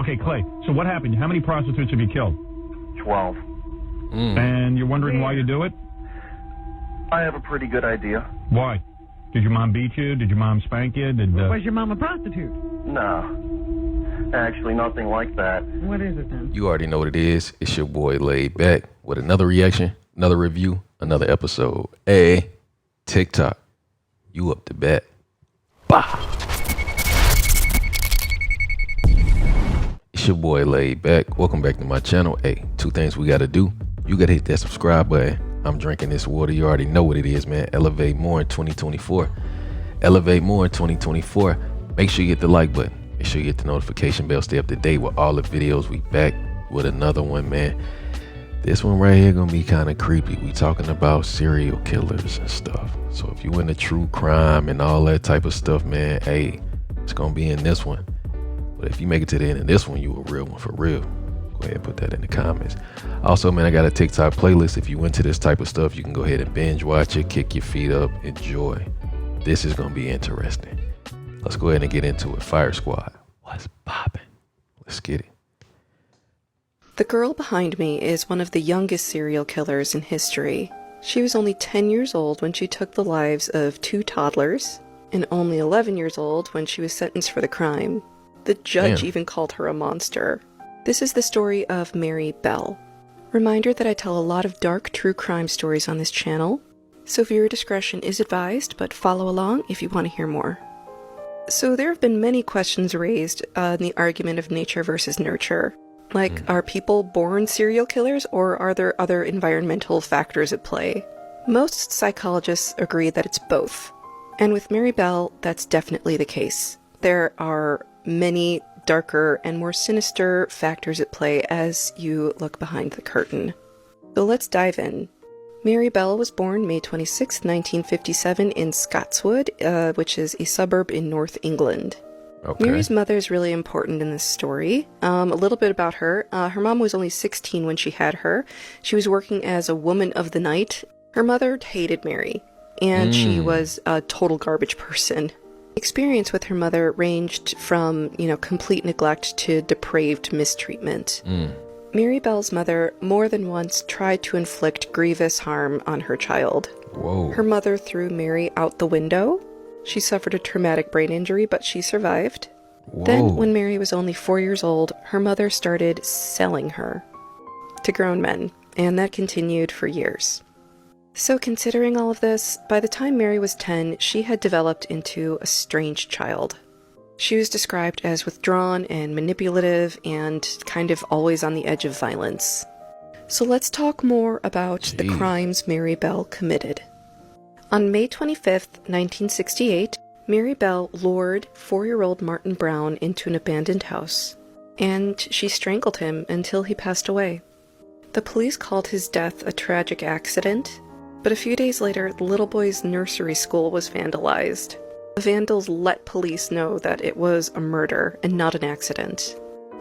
Okay, Clay, so what happened? How many prostitutes have you killed? 12. And you're wondering why you do it? I have a pretty good idea. Why? Did your mom beat you? Did your mom spank you? Was your mom a prostitute? No. Actually, nothing like that. What is it then? You already know what it is. It's your boy Laid Back with another reaction, another review, another episode. Hey, TikTok, you up to bat. Bah! It's your boy Laid Back. Welcome back to my channel. Hey, two things we gotta do. You gotta hit that subscribe button. I'm drinking this water. You already know what it is, man. Elevate more in 2024. Elevate more in 2024. Make sure you hit the like button. Make sure you hit the notification bell. Stay up to date with all the videos. We back with another one, man. This one right here gonna be kind of creepy. We talking about serial killers and stuff. So if you into true crime and all that type of stuff, man, hey, it's gonna be in this one. But if you make it to the end of this one, you a real one for real. Go ahead and put that in the comments. Also, man, I got a TikTok playlist. If you into this type of stuff, you can go ahead and binge watch it, kick your feet up, enjoy. This is gonna be interesting. Let's go ahead and get into it. Fire Squad, what's poppin'? Let's get it. The girl behind me is one of the youngest serial killers in history. She was only 10 years old when she took the lives of 2 toddlers, and only 11 years old when she was sentenced for the crime. The judge even called her a monster. This is the story of Mary Bell. Reminder that I tell a lot of dark true crime stories on this channel, so viewer discretion is advised, but follow along if you want to hear more. So there have been many questions raised in the argument of nature versus nurture. Like, are people born serial killers, or are there other environmental factors at play? Most psychologists agree that it's both. And with Mary Bell, that's definitely the case. There are many darker and more sinister factors at play as you look behind the curtain. So let's dive in. Mary Bell was born May 26, 1957 in Scotswood, which is a suburb in North England. Okay. Mary's mother is really important in this story. A little bit about her. Her mom was only 16 when she had her. She was working as a woman of the night. Her mother hated Mary, and she was a total garbage person. Experience with her mother ranged from, complete neglect to depraved mistreatment. Mary Bell's mother more than once tried to inflict grievous harm on her child. Whoa. Her mother threw Mary out the window. She suffered a traumatic brain injury, but she survived. Whoa. Then, when Mary was only 4 years old, her mother started selling her to grown men, and that continued for years. So considering all of this, by the time Mary was 10, she had developed into a strange child. She was described as withdrawn and manipulative and kind of always on the edge of violence. So let's talk more about the crimes Mary Bell committed. On May 25th, 1968, Mary Bell lured 4-year-old Martin Brown into an abandoned house, and she strangled him until he passed away. The police called his death a tragic accident, but a few days later, the little boy's nursery school was vandalized. The vandals let police know that it was a murder and not an accident.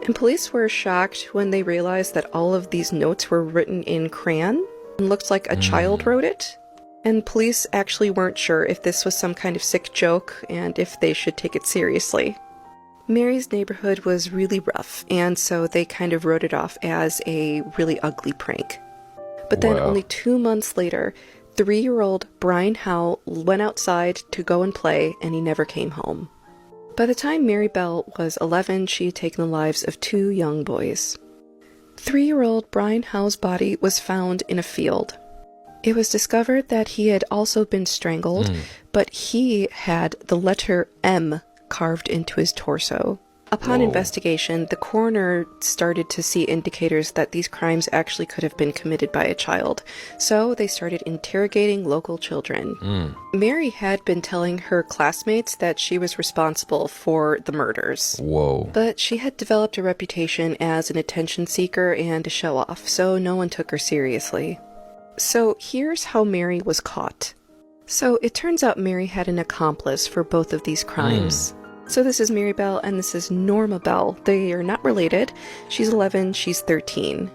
And police were shocked when they realized that all of these notes were written in crayon and looked like a child wrote it. And police actually weren't sure if this was some kind of sick joke and if they should take it seriously. Mary's neighborhood was really rough, and so they kind of wrote it off as a really ugly prank. But then only 2 months later, 3-year-old Brian Howell went outside to go and play, and he never came home. By the time Mary Bell was 11, she had taken the lives of 2 young boys. 3-year-old Brian Howell's body was found in a field. It was discovered that he had also been strangled, but he had the letter M carved into his torso. Upon investigation, the coroner started to see indicators that these crimes actually could have been committed by a child, so they started interrogating local children. Mary had been telling her classmates that she was responsible for the murders. But she had developed a reputation as an attention seeker and a show-off, so no one took her seriously. So here's how Mary was caught. So it turns out Mary had an accomplice for both of these crimes. So this is Mary Bell and this is Norma Bell. They are not related. She's 11, she's 13.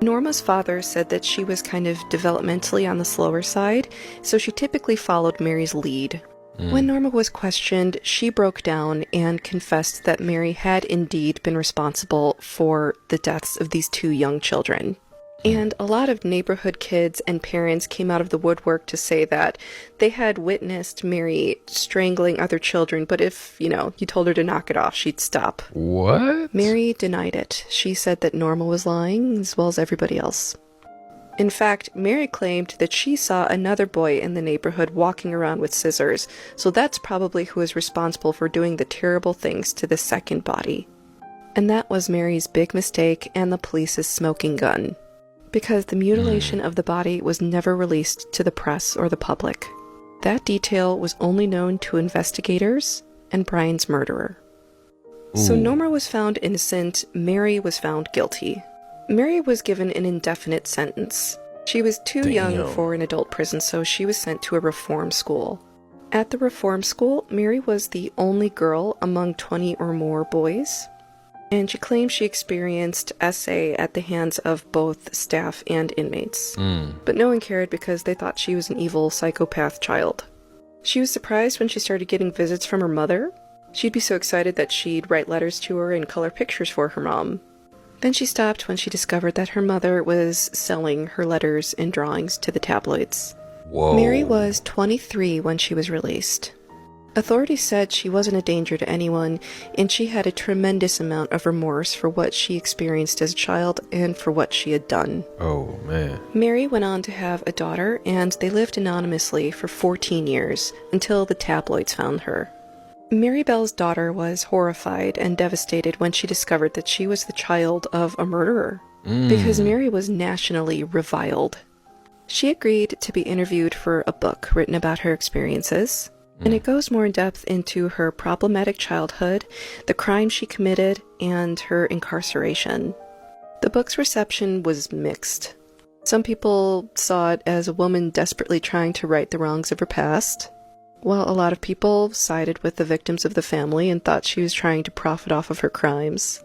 Norma's father said that she was kind of developmentally on the slower side, so she typically followed Mary's lead. When Norma was questioned, she broke down and confessed that Mary had indeed been responsible for the deaths of these 2 young children. And a lot of neighborhood kids and parents came out of the woodwork to say that they had witnessed Mary strangling other children, but if, you told her to knock it off, she'd stop. What? Mary denied it. She said that Norma was lying, as well as everybody else. In fact, Mary claimed that she saw another boy in the neighborhood walking around with scissors, so that's probably who is responsible for doing the terrible things to the second body. And that was Mary's big mistake and the police's smoking gun, because the mutilation of the body was never released to the press or the public. That detail was only known to investigators and Brian's murderer. So Norma was found innocent, Mary was found guilty. Mary was given an indefinite sentence. She was too young for an adult prison, so she was sent to a reform school. At the reform school, Mary was the only girl among 20 or more boys, and she claimed she experienced SA at the hands of both staff and inmates. But no one cared because they thought she was an evil psychopath child. She was surprised when she started getting visits from her mother. She'd be so excited that she'd write letters to her and color pictures for her mom. Then she stopped when she discovered that her mother was selling her letters and drawings to the tabloids. Whoa. Mary was 23 when she was released. Authorities said she wasn't a danger to anyone, and she had a tremendous amount of remorse for what she experienced as a child and for what she had done. Oh, man. Mary went on to have a daughter, and they lived anonymously for 14 years until the tabloids found her. Mary Bell's daughter was horrified and devastated when she discovered that she was the child of a murderer, because Mary was nationally reviled. She agreed to be interviewed for a book written about her experiences, and it goes more in depth into her problematic childhood, the crimes she committed, and her incarceration. The book's reception was mixed. Some people saw it as a woman desperately trying to right the wrongs of her past, while a lot of people sided with the victims of the family and thought she was trying to profit off of her crimes.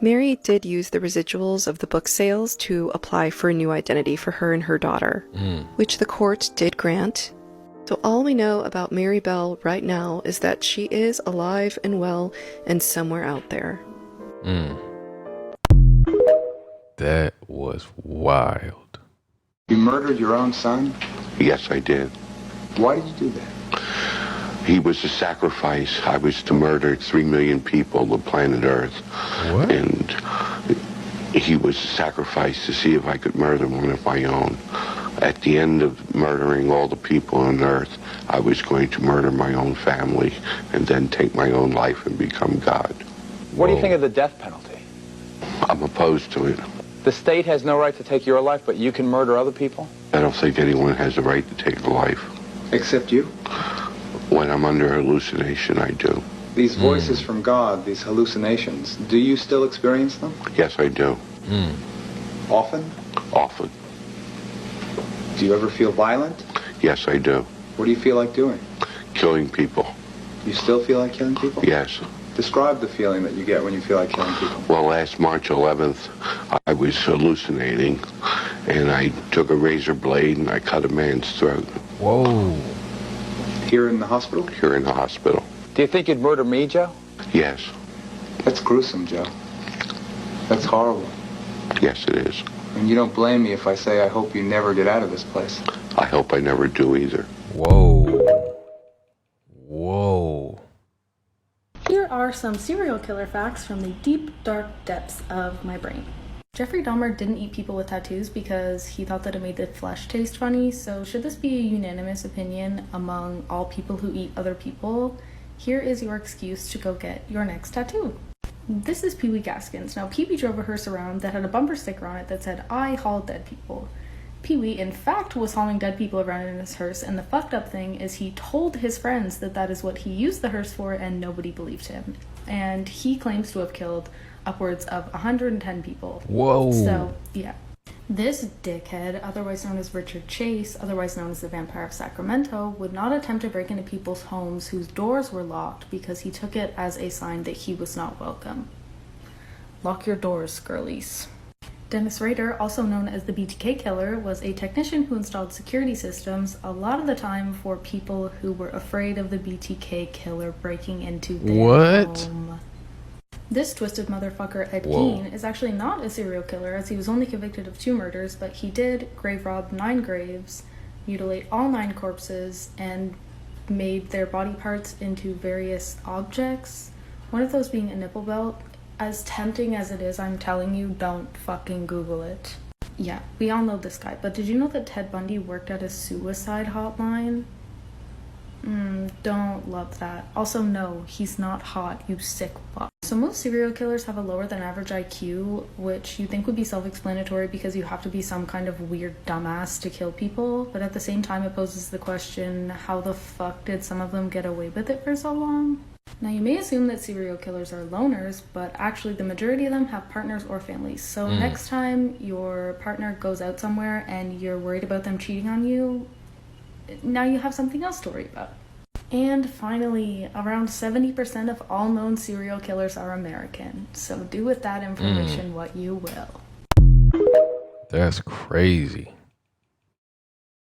Mary did use the residuals of the book sales to apply for a new identity for her and her daughter, which the court did grant. So all we know about Mary Bell right now is that she is alive and well and somewhere out there. That was wild. You murdered your own son? Yes, I did. Why did you do that? He was a sacrifice. I was to murder 3 million people on planet Earth. What? And he was a sacrifice to see if I could murder one of my own. At the end of murdering all the people on Earth, I was going to murder my own family and then take my own life and become God. What do you think of the death penalty? I'm opposed to it. The state has no right to take your life, but you can murder other people? I don't think anyone has a right to take a life. Except you? When I'm under hallucination, I do. These voices from God, these hallucinations, do you still experience them? Yes, I do. Often? Often. Do you ever feel violent? Yes, I do. What do you feel like doing? Killing people. You still feel like killing people? Yes. Describe the feeling that you get when you feel like killing people. Well, last March 11th, I was hallucinating, and I took a razor blade and I cut a man's throat. Whoa. Here in the hospital? Here in the hospital. Do you think you'd murder me, Joe? Yes. That's gruesome, Joe. That's horrible. Yes, it is. And you don't blame me if I say I hope you never get out of this place. I hope I never do either. Whoa. Whoa. Here are some serial killer facts from the deep, dark depths of my brain. Jeffrey Dahmer didn't eat people with tattoos because he thought that it made the flesh taste funny, so should this be a unanimous opinion among all people who eat other people, here is your excuse to go get your next tattoo. This is Pee Wee Gaskins. Now, Pee Wee drove a hearse around that had a bumper sticker on it that said, "I haul dead people." Pee Wee, in fact, was hauling dead people around in his hearse, and the fucked up thing is he told his friends that that is what he used the hearse for, and nobody believed him. And he claims to have killed upwards of 110 people. Whoa. So, yeah. This dickhead, otherwise known as Richard Chase, otherwise known as the Vampire of Sacramento, would not attempt to break into people's homes whose doors were locked because he took it as a sign that he was not welcome. Lock your doors, girlies. Dennis Rader, also known as the BTK killer, was a technician who installed security systems a lot of the time for people who were afraid of the BTK killer breaking into their home. This twisted motherfucker, Ed Gein, is actually not a serial killer, as he was only convicted of 2 murders, but he did grave rob 9 graves, mutilate all 9 corpses, and made their body parts into various objects. One of those being a nipple belt. As tempting as it is, I'm telling you, don't fucking Google it. Yeah, we all know this guy, but did you know that Ted Bundy worked at a suicide hotline? Don't love that. Also, no, he's not hot, you sick fuck. So most serial killers have a lower than average IQ, which you think would be self-explanatory because you have to be some kind of weird dumbass to kill people, but at the same time it poses the question, how the fuck did some of them get away with it for so long? Now you may assume that serial killers are loners, but actually the majority of them have partners or families. So next time your partner goes out somewhere and you're worried about them cheating on you, now you have something else to worry about. And finally, around 70% of all known serial killers are American. So do with that information what you will. That's crazy.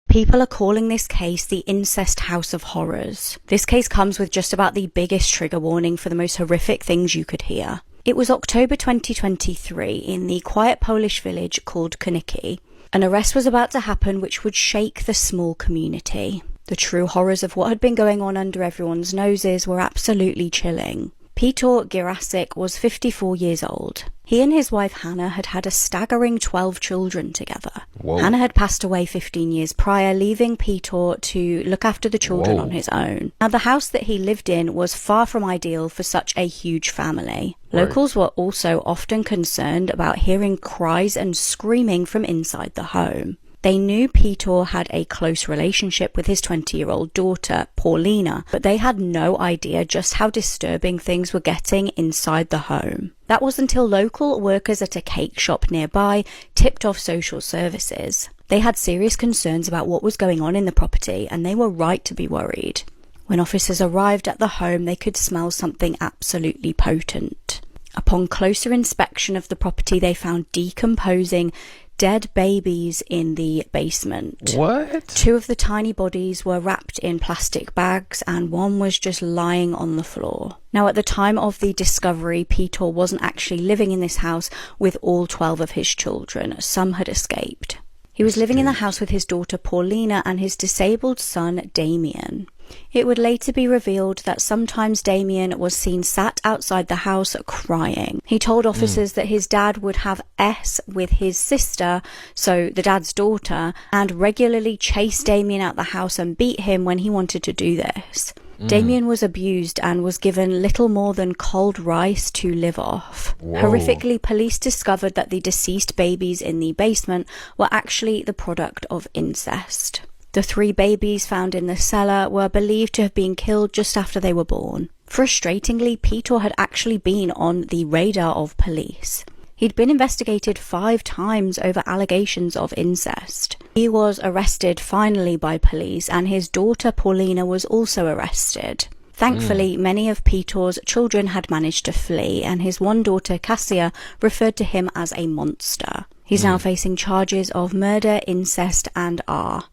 People are calling this case the Incest House of Horrors. This case comes with just about the biggest trigger warning for the most horrific things you could hear. It was October 2023 in the quiet Polish village called Koniki. An arrest was about to happen which would shake the small community. The true horrors of what had been going on under everyone's noses were absolutely chilling. Peter Girasik was 54 years old. He and his wife Hannah had had a staggering 12 children together. Whoa. Hannah had passed away 15 years prior, leaving Peter to look after the children on his own. Now, the house that he lived in was far from ideal for such a huge family. Locals were also often concerned about hearing cries and screaming from inside the home. They knew Peter had a close relationship with his 20-year-old daughter, Paulina, but they had no idea just how disturbing things were getting inside the home. That was until local workers at a cake shop nearby tipped off social services. They had serious concerns about what was going on in the property, and they were right to be worried. When officers arrived at the home, they could smell something absolutely potent. Upon closer inspection of the property, they found decomposing dead babies in the basement. What? 2 of the tiny bodies were wrapped in plastic bags and one was just lying on the floor. Now, at the time of the discovery, Peter wasn't actually living in this house with all 12 of his children. Some had escaped. He was living in the house with his daughter Paulina and his disabled son Damien. It would later be revealed that sometimes Damien was seen sat outside the house crying. He told officers that his dad would have S with his sister, so the dad's daughter, and regularly chase Damien out the house and beat him when he wanted to do this. Damien was abused and was given little more than cold rice to live off. Whoa. Horrifically, police discovered that the deceased babies in the basement were actually the product of incest. The 3 babies found in the cellar were believed to have been killed just after they were born. Frustratingly, Peter had actually been on the radar of police. He'd been investigated 5 times over allegations of incest. He was arrested finally by police, and his daughter Paulina was also arrested. Thankfully, many of Peter's children had managed to flee, and his one daughter, Cassia, referred to him as a monster. He's now facing charges of murder, incest, and R.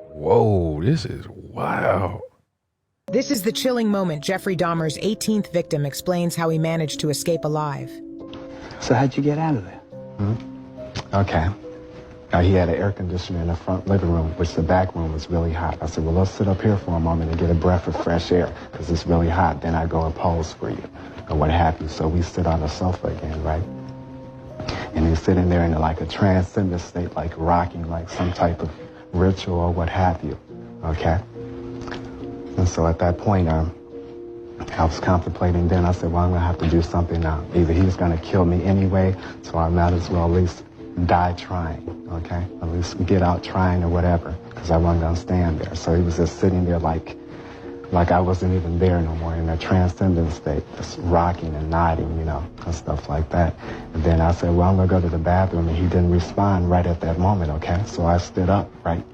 Whoa, this is wild. This is the chilling moment Jeffrey Dahmer's 18th victim explains how he managed to escape alive. So how'd you get out of there? Okay. Now, he had an air conditioner in the front living room, which the back room was really hot. I said, well, let's sit up here for a moment and get a breath of fresh air, because it's really hot. Then I go and pose for you, or what have you. So we sit on the sofa again, right? And he's sitting there in like a transcendent state, like rocking, like some type of ritual or what have you, okay? And so at that point, I was contemplating then. I said, well, I'm going to have to do something now. Either he's going to kill me anyway, so I might as well at least die trying, okay? At least get out trying or whatever, because I wasn't going to stand there. So he was just sitting there like I wasn't even there no more, in a transcendent state, just rocking and nodding, you know, and stuff like that. And then I said, well, I'm going to go to the bathroom, and he didn't respond right at that moment, okay? So I stood up, right?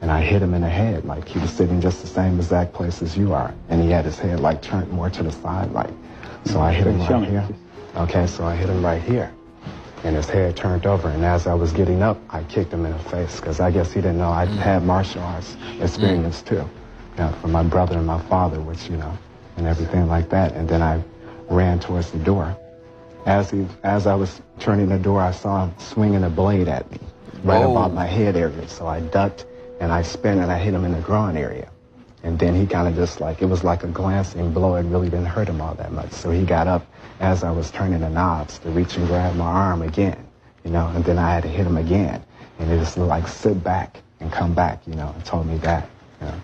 And I hit him in the head, like he was sitting just the same exact place as you are. And he had his head like turned more to the side, like. So I hit him right here. Okay, so I hit him right here. and his head turned over. And as I was getting up, I kicked him in the face because I guess he didn't know I had martial arts experience too, you know, from my brother and my father, which, you know, and everything like that. And then I ran towards the door. As I was turning the door, I saw him swinging a blade at me right above my head area. So I ducked and I spun and I hit him in the groin area. And then he kind of just like, it was like a glancing blow. It really didn't hurt him all that much. So he got up as I was turning the knobs to reach and grab my arm again, you know, and then I had to hit him again. And it just like, sit back and come back, you know, and told me that, you know,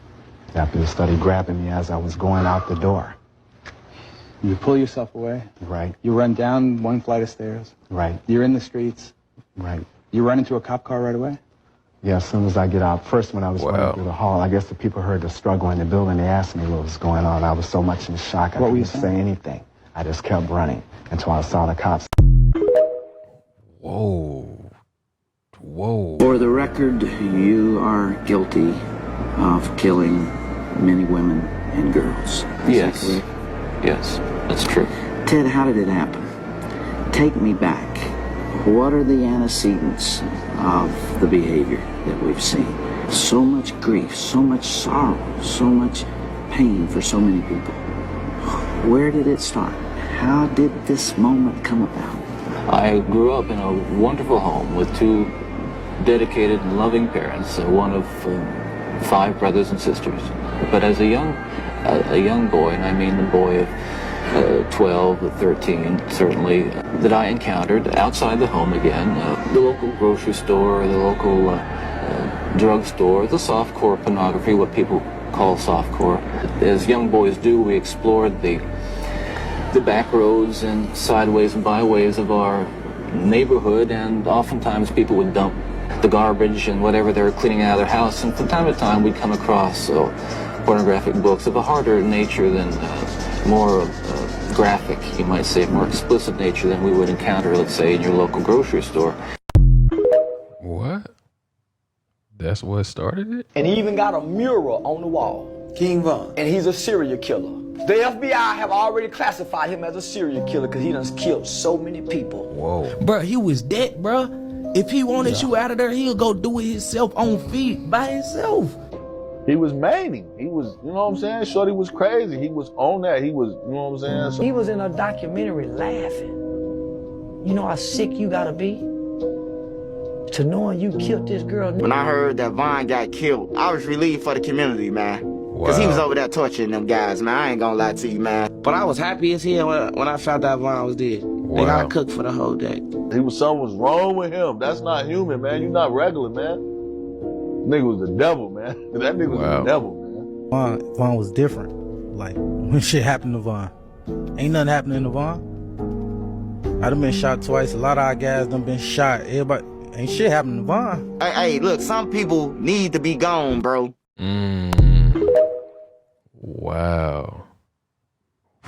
after he started grabbing me as I was going out the door. You pull yourself away. Right. You run down one flight of stairs. Right. You're in the streets. Right. You run into a cop car right away? Yeah, as soon as I get out. First, when I was running through the hall, I guess the people heard the struggle in the building. They asked me what was going on. I was so much in shock, I couldn't say anything. I just kept running until I saw the cops. Whoa. Whoa. For the record, you are guilty of killing many women and girls. Yes. Yes, that's true. Ted, how did it happen? Take me back. What are the antecedents of the behavior that we've seen? So much grief, so much sorrow, so much pain for so many people. Where did it start? How did this moment come about? I grew up in a wonderful home with two dedicated and loving parents, one of 5 brothers and sisters. But as a young boy, and I mean a boy of 12, 13, certainly, that I encountered outside the home again, the local grocery store, the local drugstore, the softcore pornography, what people call softcore. As young boys do, we explored the back roads and sideways and byways of our neighborhood, and oftentimes people would dump the garbage and whatever they were cleaning out of their house, and from time to time we'd come across pornographic books of a harder nature than more graphic, you might say, more explicit nature than we would encounter, let's say, in your local grocery store. What? That's what started it? And he even got a mural on the wall. King Von. And he's a serial killer. The FBI have already classified him as a serial killer because he done killed so many people. Whoa. Bruh, he was dead, bruh. If he wanted you out of there, he'll go do it himself on feet by himself. He was manic. He was, you know what I'm saying? Shorty was crazy. He was on that. He was, you know what I'm saying? So he was in a documentary laughing. You know how sick you gotta be to knowing you killed this girl? When I heard that Von got killed, I was relieved for the community, man. Because he was over there torturing them guys, man. I ain't gonna lie to you, man. But I was happy as hell when I found out Von was dead. They got cooked for the whole day. Something was wrong with him. That's not human, man. You're not regular, man. Nigga was the devil, man. That nigga was the devil, man. Von was different. Like, when shit happened to Von. Ain't nothing happening to Von. I done been shot twice. A lot of our guys done been shot. Everybody, ain't shit happening to Von. Hey, look, some people need to be gone, bro. Wow.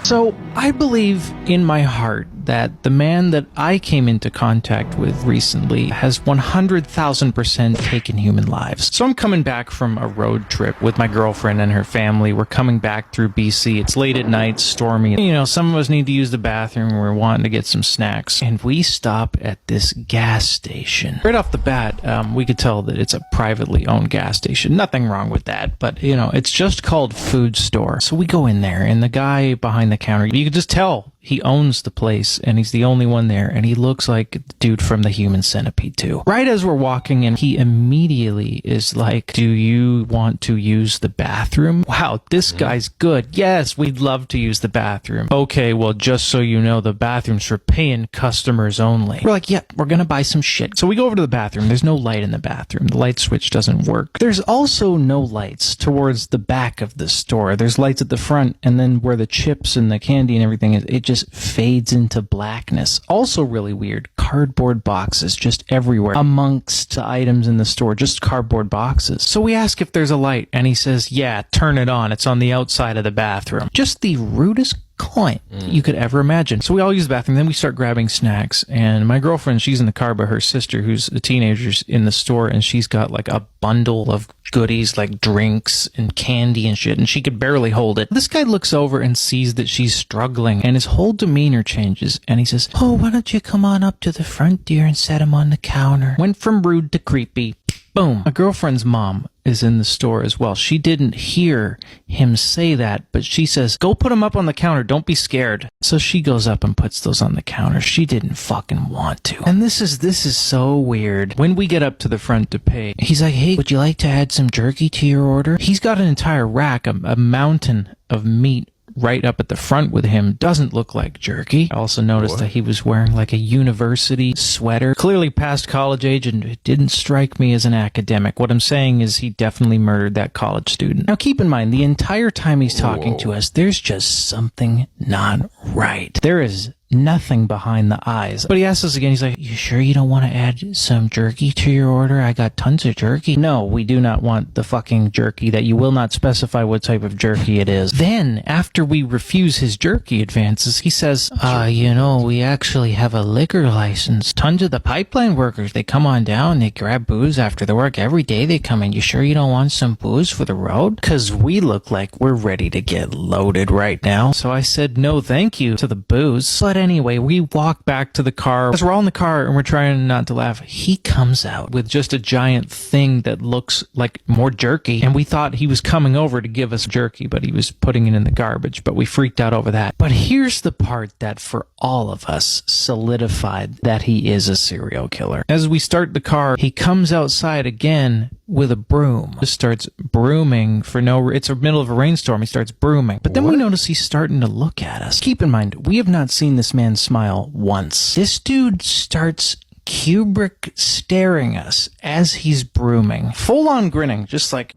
So I believe in my heart that the man that I came into contact with recently has 100,000% taken human lives. So I'm coming back from a road trip with my girlfriend and her family. We're coming back through BC. It's late at night, stormy. You know, some of us need to use the bathroom. We're wanting to get some snacks. And we stop at this gas station. Right off the bat, we could tell that it's a privately owned gas station. Nothing wrong with that. But, you know, it's just called food store. So we go in there and the guy behind the counter, you can just tell he owns the place and he's the only one there, and he looks like the dude from the Human Centipede too. Right as we're walking in, he immediately is like, do you want to use the bathroom? Wow, this guy's good. Yes, we'd love to use the bathroom. Okay, well, just so you know, the bathroom's for paying customers only. We're like, yeah, we're gonna buy some shit. So we go over to the bathroom. There's no light in the bathroom. The light switch doesn't work. There's also no lights towards the back of the store. There's lights at the front, and then where the chips and the candy and everything is, it just fades into blackness. Also really weird, cardboard boxes just everywhere amongst the items in the store, just cardboard boxes. So we ask if there's a light, and he says, yeah, turn it on. It's on the outside of the bathroom. Just the rudest coin you could ever imagine. So we all use the bathroom. Then we start grabbing snacks. And my girlfriend, she's in the car, but her sister, who's a teenager, is in the store, and she's got like a bundle of goodies like drinks and candy and shit, and she could barely hold it. This guy looks over and sees that she's struggling, and his whole demeanor changes, and he says, "Oh, why don't you come on up to the front, dear, and set him on the counter." Went from rude to creepy. Boom. My girlfriend's mom is in the store as well. She didn't hear him say that, but she says, "Go put him up on the counter. Don't be scared." So she goes up and puts those on the counter. She didn't fucking want to. And this is so weird. When we get up to the front to pay, he's like, "Hey, would you like to add some jerky to your order?" He's got an entire rack, a mountain of meat right up at the front with him. Doesn't look like jerky. I also noticed that he was wearing like a university sweater, clearly past college age, and it didn't strike me as an academic. What I'm saying is he definitely murdered that college student. Now keep in mind, the entire time he's talking to us, there's just something not right. There is nothing behind the eyes. But he asks us again, he's like, "You sure you don't want to add some jerky to your order? I got tons of jerky." No, we do not want the fucking jerky that you will not specify what type of jerky it is. Then, after we refuse his jerky advances, he says, we actually have a liquor license. Tons of the pipeline workers, they come on down, they grab booze after the work. Every day they come in. You sure you don't want some booze for the road? Because we look like we're ready to get loaded right now. So I said, "No, thank you" to the booze. But anyway, we walk back to the car. As we're all in the car and we're trying not to laugh, he comes out with just a giant thing that looks like more jerky. And we thought he was coming over to give us jerky, but he was putting it in the garbage. But we freaked out over that. But here's the part that for all of us solidified that he is a serial killer. As we start the car, he comes outside again with a broom. Just starts brooming for it's the middle of a rainstorm. He starts brooming. But then we notice he's starting to look at us. Keep in mind, we have not seen this man smile once. This dude starts Kubrick staring us as he's brooming. Full on grinning, just like...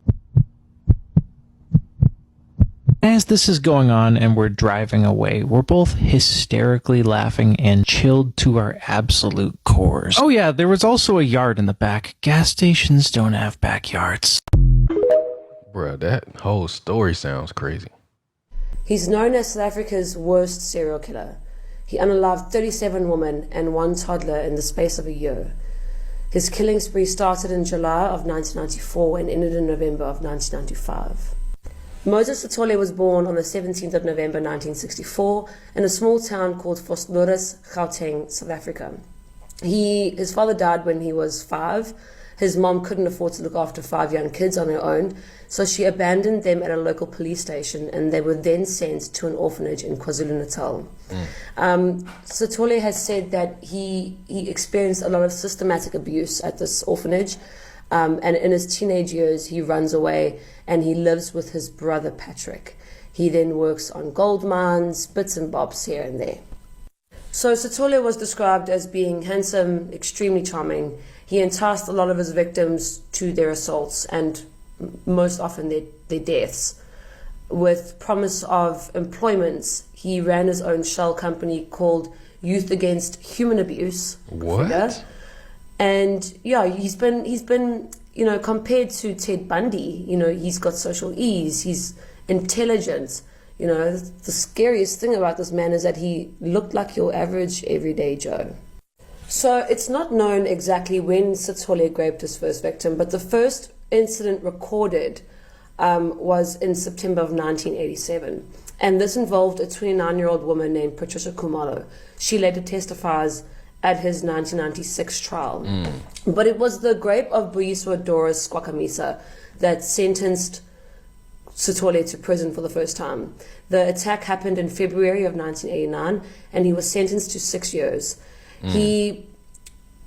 As this is going on and we're driving away, we're both hysterically laughing and chilled to our absolute cores. Oh yeah, there was also a yard in the back. Gas stations don't have backyards. Bruh, that whole story sounds crazy. He's known as South Africa's worst serial killer. He unalived 37 women and one toddler in the space of a year. His killing spree started in July of 1994 and ended in November of 1995. Moses Sithole was born on the 17th of November 1964 in a small town called Vosloorus, Gauteng, South Africa. His father died when he was 5. His mom couldn't afford to look after 5 young kids on her own, so she abandoned them at a local police station, and they were then sent to an orphanage in KwaZulu-Natal. Sithole has said that he experienced a lot of systematic abuse at this orphanage, and in his teenage years he runs away and he lives with his brother Patrick. He then works on gold mines, bits and bobs here and there. So Sithole was described as being handsome, extremely charming. He enticed a lot of his victims to their assaults and most often their deaths. With promise of employment, he ran his own shell company called Youth Against Human Abuse. What? And yeah, he's been compared to Ted Bundy, he's got social ease, he's intelligent. The scariest thing about this man is that he looked like your average everyday Joe. So it's not known exactly when Sithole raped his first victim, but the first incident recorded was in September of 1987. And this involved a 29-year-old woman named Patricia Kumalo. She later testifies at his 1996 trial. But it was the rape of Buyiswa Doris Skwakamisa that sentenced Sithole to prison for the first time. The attack happened in February of 1989, and he was sentenced to 6 years. He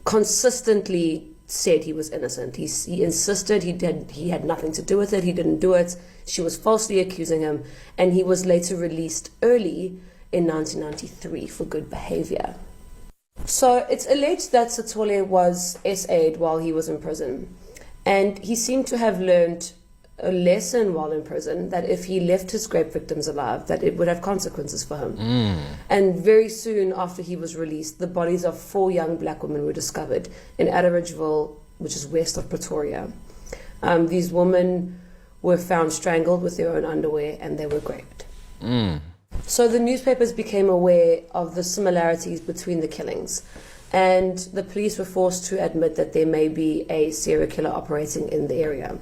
consistently said he was innocent. He insisted he had nothing to do with it. He didn't do it. She was falsely accusing him, and he was later released early in 1993 for good behavior. So it's alleged that Sithole was SA'd while he was in prison, and he seemed to have learned a lesson while in prison, that if he left his rape victims alive, that it would have consequences for him. And very soon after he was released, the bodies of 4 young black women were discovered in Atteridgeville, which is west of Pretoria. These women were found strangled with their own underwear, and they were raped. So the newspapers became aware of the similarities between the killings, and the police were forced to admit that there may be a serial killer operating in the area.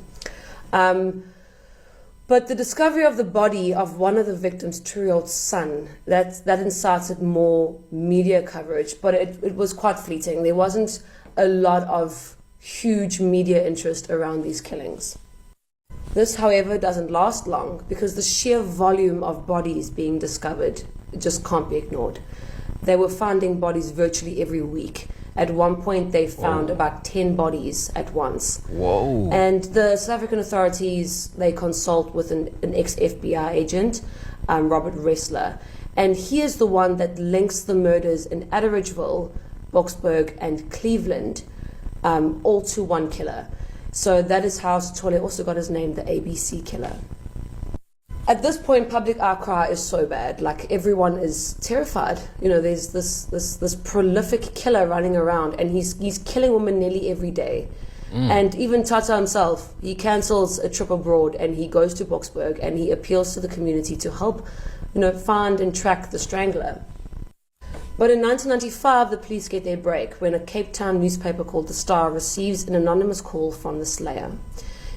But the discovery of the body of one of the victims' 2-year-old son, that incited more media coverage, but it was quite fleeting. There wasn't a lot of huge media interest around these killings. This, however, doesn't last long because the sheer volume of bodies being discovered just can't be ignored. They were finding bodies virtually every week. At one point, they found about 10 bodies at once. Whoa. And the South African authorities, they consult with an ex-FBI agent, Robert Ressler. And he is the one that links the murders in Atteridgeville, Boksburg, and Cleveland, all to one killer. So that is how Sithole also got his name, the ABC killer. At this point, public outcry is so bad, like everyone is terrified. You know, there's this prolific killer running around, and he's killing women nearly every day. And even Tata himself, he cancels a trip abroad and he goes to Boksburg and he appeals to the community to help, find and track the strangler. But in 1995, the police get their break when a Cape Town newspaper called The Star receives an anonymous call from the slayer.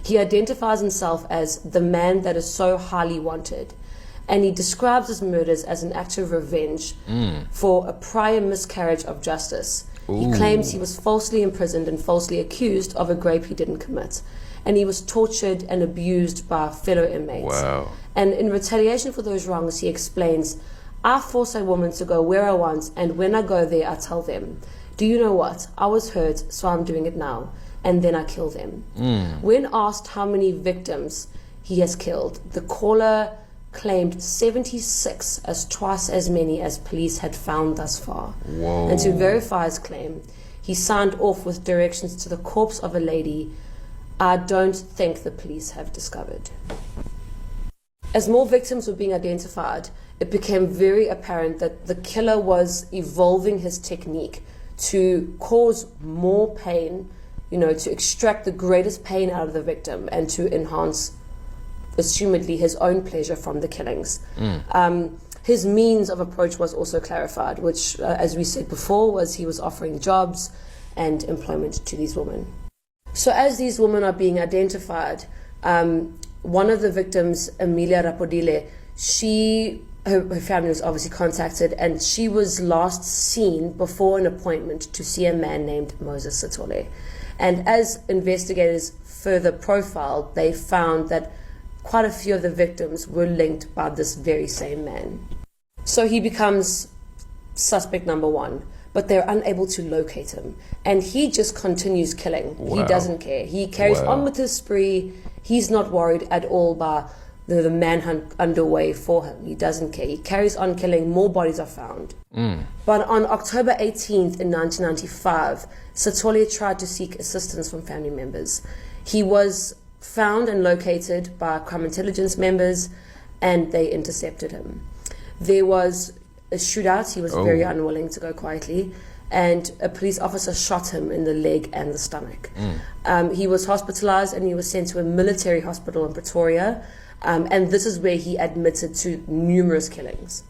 He identifies himself as the man that is so highly wanted, and he describes his murders as an act of revenge for a prior miscarriage of justice. He claims he was falsely imprisoned and falsely accused of a rape he didn't commit, and he was tortured and abused by fellow inmates. Wow. And in retaliation for those wrongs, he explains, I force a woman to go where I want, and when I go there, I tell them, do you know what? I was hurt, so I'm doing it now. And then I kill them. When asked how many victims he has killed, the caller claimed 76, as twice as many as police had found thus far. Whoa. And to verify his claim, he signed off with directions to the corpse of a lady I don't think the police have discovered. As more victims were being identified, it became very apparent that the killer was evolving his technique to cause more pain, to extract the greatest pain out of the victim and to enhance, assumedly, his own pleasure from the killings. His means of approach was also clarified, which, as we said before, was he was offering jobs and employment to these women. So as these women are being identified, one of the victims, Amelia Rapodile, her family was obviously contacted, and she was last seen before an appointment to see a man named Moses Sithole. And as investigators further profiled, they found that quite a few of the victims were linked by this very same man. So he becomes suspect number one, but they're unable to locate him. And he just continues killing. Wow. He doesn't care. He carries on with his spree. He's not worried at all by the manhunt underway for him. He doesn't care. He carries on killing. More bodies are found. But on October 18th in 1995, Sithole tried to seek assistance from family members. He was found and located by crime intelligence members, and they intercepted him. There was a shootout. He was very unwilling to go quietly, and a police officer shot him in the leg and the stomach. He was hospitalized and he was sent to a military hospital in Pretoria, and this is where he admitted to numerous killings.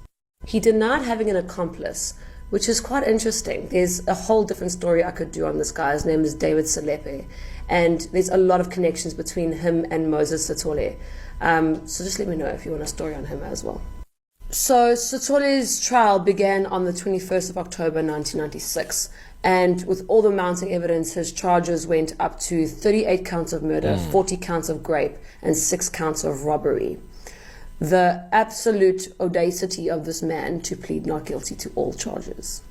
He denied having an accomplice, which is quite interesting. There's a whole different story I could do on this guy. His name is David Selepe, and there's a lot of connections between him and Moses Sithole. So just let me know if you want a story on him as well. So Sithole's trial began on the 21st of October 1996, and with all the mounting evidence, his charges went up to 38 counts of murder, 40 counts of rape, and 6 counts of robbery. The absolute audacity of this man to plead not guilty to all charges.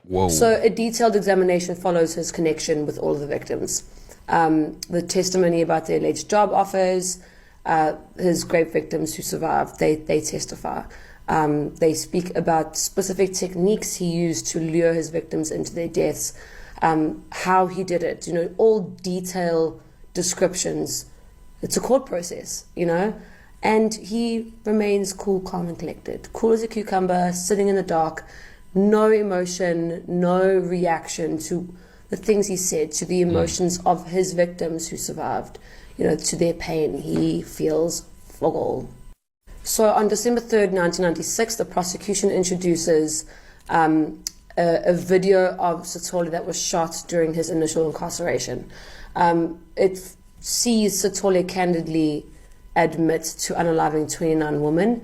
Whoa. So a detailed examination follows his connection with all of the victims. The testimony about the alleged job offers, his rape victims who survived, they testify. They speak about specific techniques he used to lure his victims into their deaths, how he did it, all detailed descriptions. It's a court process, and he remains cool, calm, and collected. Cool as a cucumber, sitting in the dark, no emotion, no reaction to the things he said, to the emotions of his victims who survived, to their pain. He feels fuck all. So on December 3rd, 1996, the prosecution introduces a video of Sithole that was shot during his initial incarceration. It sees Sithole candidly admit to unaliving 29 women.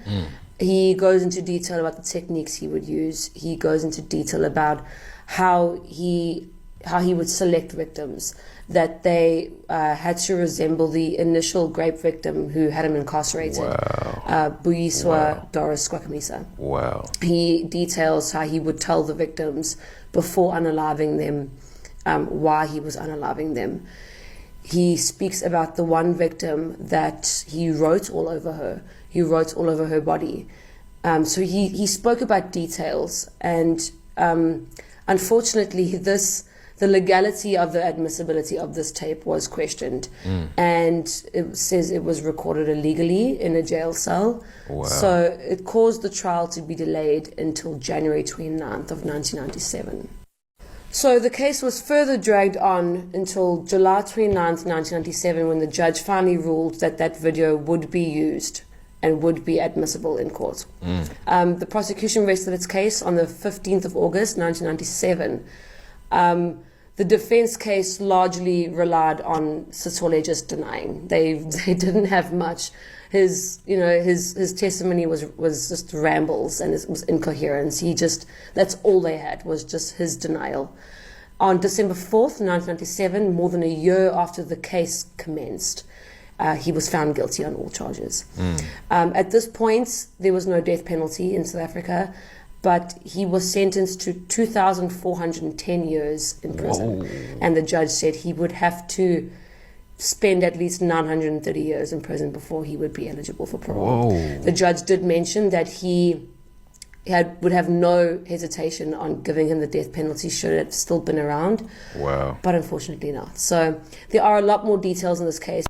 He goes into detail about the techniques he would use. He goes into detail about how he would select victims, that they had to resemble the initial grape victim who had him incarcerated, Buyiswa Doris Skwakamisa. Wow. He details how he would tell the victims before unaliving them why he was unaliving them. He speaks about the one victim that he wrote all over her. He wrote all over her body. So he spoke about details, and unfortunately the legality of the admissibility of this tape was questioned. And it says it was recorded illegally in a jail cell. Wow. So it caused the trial to be delayed until January 29th of 1997. So the case was further dragged on until July 29th, 1997, when the judge finally ruled that that video would be used and would be admissible in court. The prosecution rested its case on the 15th of August, 1997. The defense case largely relied on Sithole just denying. They didn't have much. His testimony was just rambles, and it was incoherence. That's all they had, was just his denial. On December 4th, 1997, more than a year after the case commenced, he was found guilty on all charges. At this point, there was no death penalty in South Africa, but he was sentenced to 2,410 years in prison. And the judge said he would have to spend at least 930 years in prison before he would be eligible for parole. The judge did mention that he would have no hesitation on giving him the death penalty should it have still been around. But unfortunately not. So there are a lot more details in this case.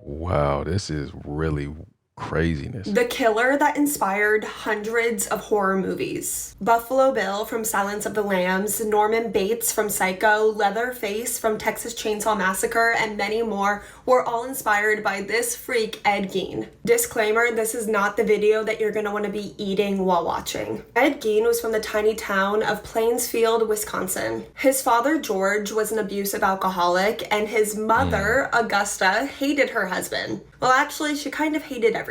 Wow, this is really craziness. The killer that inspired hundreds of horror movies. Buffalo Bill from Silence of the Lambs, Norman Bates from Psycho, Leatherface from Texas Chainsaw Massacre, and many more were all inspired by this freak, Ed Gein. Disclaimer, this is not the video that you're going to want to be eating while watching. Ed Gein was from the tiny town of Plainsfield, Wisconsin. His father, George, was an abusive alcoholic, and his mother, Augusta, hated her husband. Well, actually, she kind of hated everybody.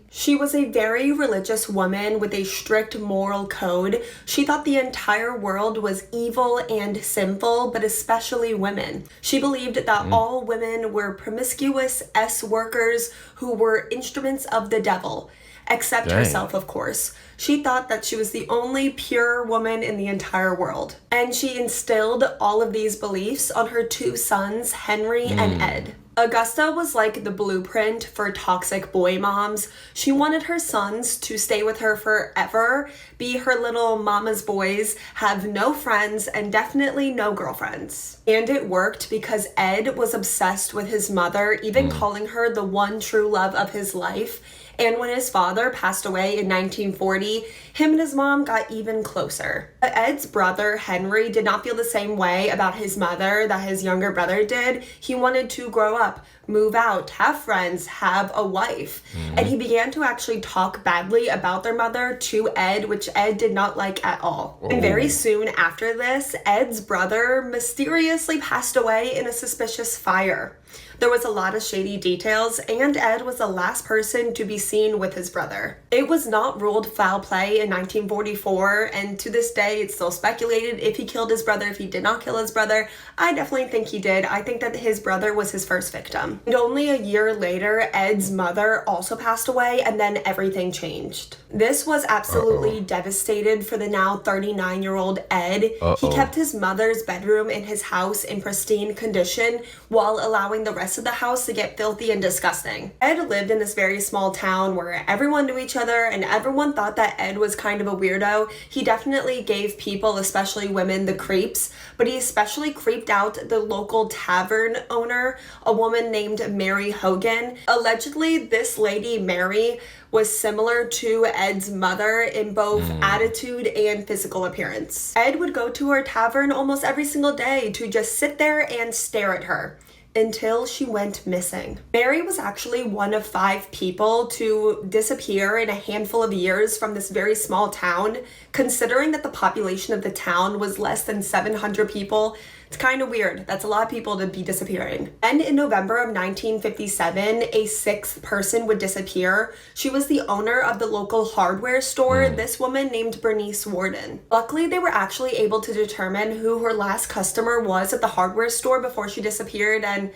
She was a very religious woman with a strict moral code. She thought the entire world was evil and sinful, but especially women. She believed that all women were promiscuous S-workers who were instruments of the devil, except herself, of course. She thought that she was the only pure woman in the entire world. And she instilled all of these beliefs on her two sons, Henry and Ed. Augusta was like the blueprint for toxic boy moms. She wanted her sons to stay with her forever, be her little mama's boys, have no friends, and definitely no girlfriends. And it worked because Ed was obsessed with his mother, even calling her the one true love of his life. And when his father passed away in 1940, him and his mom got even closer. But Ed's brother, Henry, did not feel the same way about his mother that his younger brother did. He wanted to grow up, move out, have friends, have a wife. And he began to actually talk badly about their mother to Ed, which Ed did not like at all. And very soon after this, Ed's brother mysteriously passed away in a suspicious fire. There was a lot of shady details, and Ed was the last person to be seen with his brother. It was not ruled foul play in 1944, and to this day it's still speculated if he killed his brother, if he did not kill his brother. I definitely think he did. I think that his brother was his first victim. And only a year later, Ed's mother also passed away, and then everything changed. This was absolutely devastated for the now 39-year-old Ed. He kept his mother's bedroom in his house in pristine condition while allowing the rest of the house to get filthy and disgusting. Ed lived in this very small town where everyone knew each other and everyone thought that Ed was kind of a weirdo. He definitely gave people, especially women, the creeps, but he especially creeped out the local tavern owner, a woman named Mary Hogan. Allegedly, this lady, Mary, was similar to Ed's mother in both attitude and physical appearance. Ed would go to her tavern almost every single day to just sit there and stare at her. until she went missing. Mary was actually one of 5 people to disappear in a handful of years from this very small town. Considering that the population of the town was less than 700 people, it's kind of weird. That's a lot of people to be disappearing. And in November of 1957, a 6th person would disappear. She was the owner of the local hardware store, this woman named Bernice Warden. Luckily, they were actually able to determine who her last customer was at the hardware store before she disappeared, and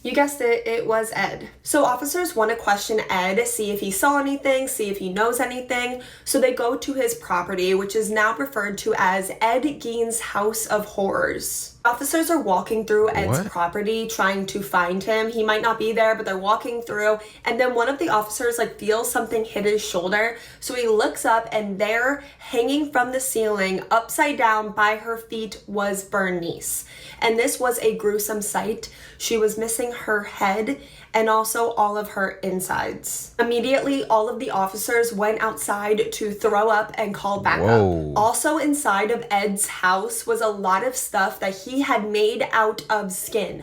you guessed it, it was Ed. So officers want to question Ed, see if he saw anything, see if he knows anything. So they go to his property, which is now referred to as Ed Gein's House of Horrors. Officers are walking through Ed's property trying to find him. He might not be there, but they're walking through, and then one of the officers feels something hit his shoulder. So he looks up, and there, hanging from the ceiling, upside down by her feet, was Bernice. And this was a gruesome sight. She was missing her head and also all of her insides. Immediately, all of the officers went outside to throw up and call backup. Also inside of Ed's house was a lot of stuff that he had made out of skin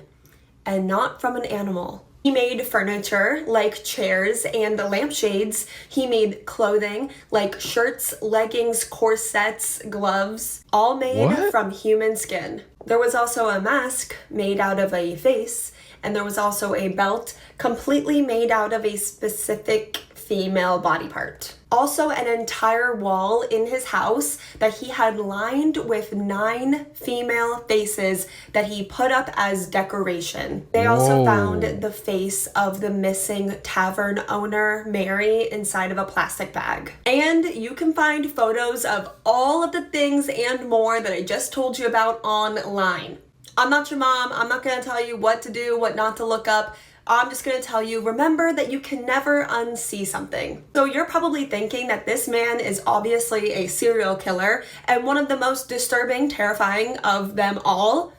and not from an animal. He made furniture like chairs and lampshades. He made clothing like shirts, leggings, corsets, gloves, all made from human skin. There was also a mask made out of a face, and there was also a belt completely made out of a specific female body part. Also, an entire wall in his house that he had lined with 9 female faces that he put up as decoration. They also found the face of the missing tavern owner, Mary, inside of a plastic bag. And you can find photos of all of the things and more that I just told you about online. I'm not your mom. I'm not going to tell you what to do, what not to look up. I'm just going to tell you, remember that you can never unsee something. So you're probably thinking that this man is obviously a serial killer and one of the most disturbing, terrifying of them all.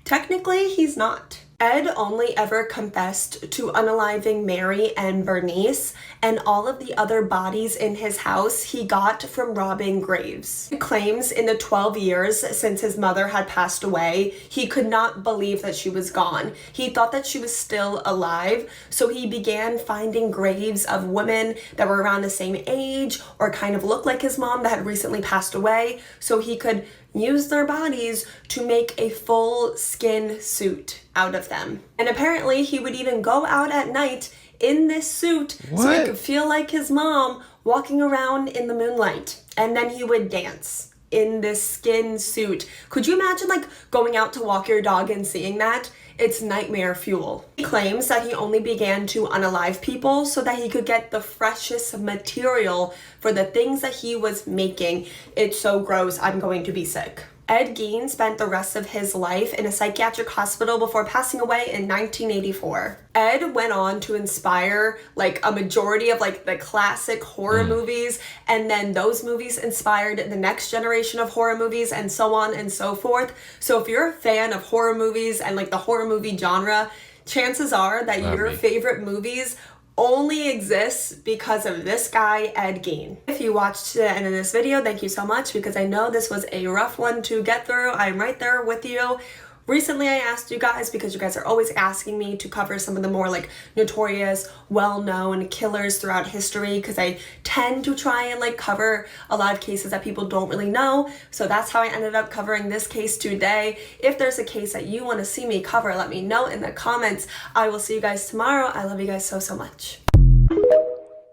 Technically, he's not. Ed only ever confessed to unaliving Mary and Bernice, and all of the other bodies in his house he got from robbing graves. He claims in the 12 years since his mother had passed away, he could not believe that she was gone. He thought that she was still alive, so he began finding graves of women that were around the same age or kind of looked like his mom that had recently passed away, so he could use their bodies to make a full skin suit out of them. And apparently he would even go out at night in this suit so he could feel like his mom walking around in the moonlight. And then he would dance in this skin suit. Could you imagine going out to walk your dog and seeing that? It's nightmare fuel. He claims that he only began to unalive people so that he could get the freshest material for the things that he was making. It's so gross, I'm going to be sick. Ed Gein spent the rest of his life in a psychiatric hospital before passing away in 1984. Ed went on to inspire a majority of the classic horror movies, and then those movies inspired the next generation of horror movies, and so on and so forth. So if you're a fan of horror movies and the horror movie genre, chances are that your favorite movies only exists because of this guy, Ed Gein. If you watched to the end of this video, thank you so much, because I know this was a rough one to get through. I'm right there with you. Recently, I asked you guys, because you guys are always asking me to cover some of the more notorious, well-known killers throughout history, because I tend to try and cover a lot of cases that people don't really know. So that's how I ended up covering this case today. If there's a case that you want to see me cover, let me know in the comments. I will see you guys tomorrow. I love you guys so, so much.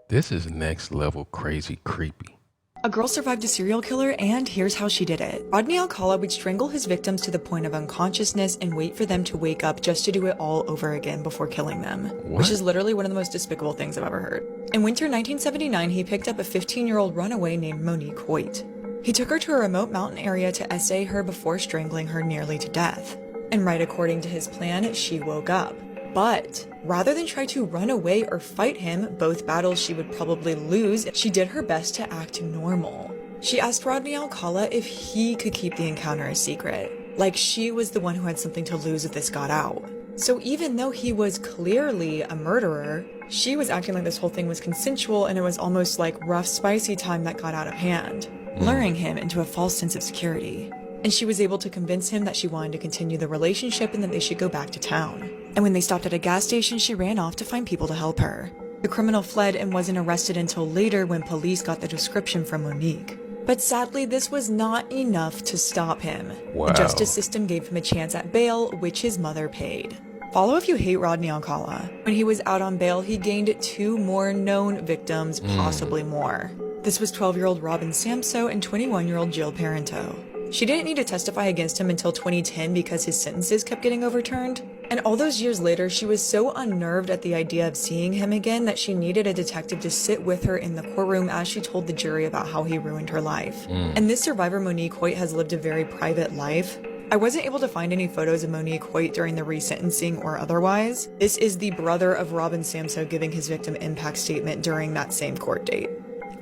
This is next level crazy creepy. A girl survived a serial killer, and here's how she did it. Rodney Alcala would strangle his victims to the point of unconsciousness and wait for them to wake up just to do it all over again before killing them. Which is literally one of the most despicable things I've ever heard. In winter 1979, he picked up a 15-year-old runaway named Monique Hoyt. He took her to a remote mountain area to essay her before strangling her nearly to death. And right according to his plan, she woke up. But rather than try to run away or fight him, both battles she would probably lose, she did her best to act normal. She asked Rodney Alcala if he could keep the encounter a secret, like she was the one who had something to lose if this got out. So even though he was clearly a murderer, she was acting like this whole thing was consensual, and it was almost like rough, spicy time that got out of hand, luring him into a false sense of security. And she was able to convince him that she wanted to continue the relationship and that they should go back to town. And when they stopped at a gas station, she ran off to find people to help her. The criminal fled and wasn't arrested until later when police got the description from Monique. But sadly, this was not enough to stop him. Wow. The justice system gave him a chance at bail, which his mother paid. Follow if you hate Rodney Alcala. When he was out on bail, he gained 2 more known victims, possibly more. This was 12-year-old Robin Samso and 21-year-old Jill Parental. She didn't need to testify against him until 2010 because his sentences kept getting overturned. And all those years later, she was so unnerved at the idea of seeing him again that she needed a detective to sit with her in the courtroom as she told the jury about how he ruined her life. And this survivor, Monique Hoyt, has lived a very private life. I wasn't able to find any photos of Monique Hoyt during the resentencing or otherwise. This is the brother of Robin Samso giving his victim impact statement during that same court date.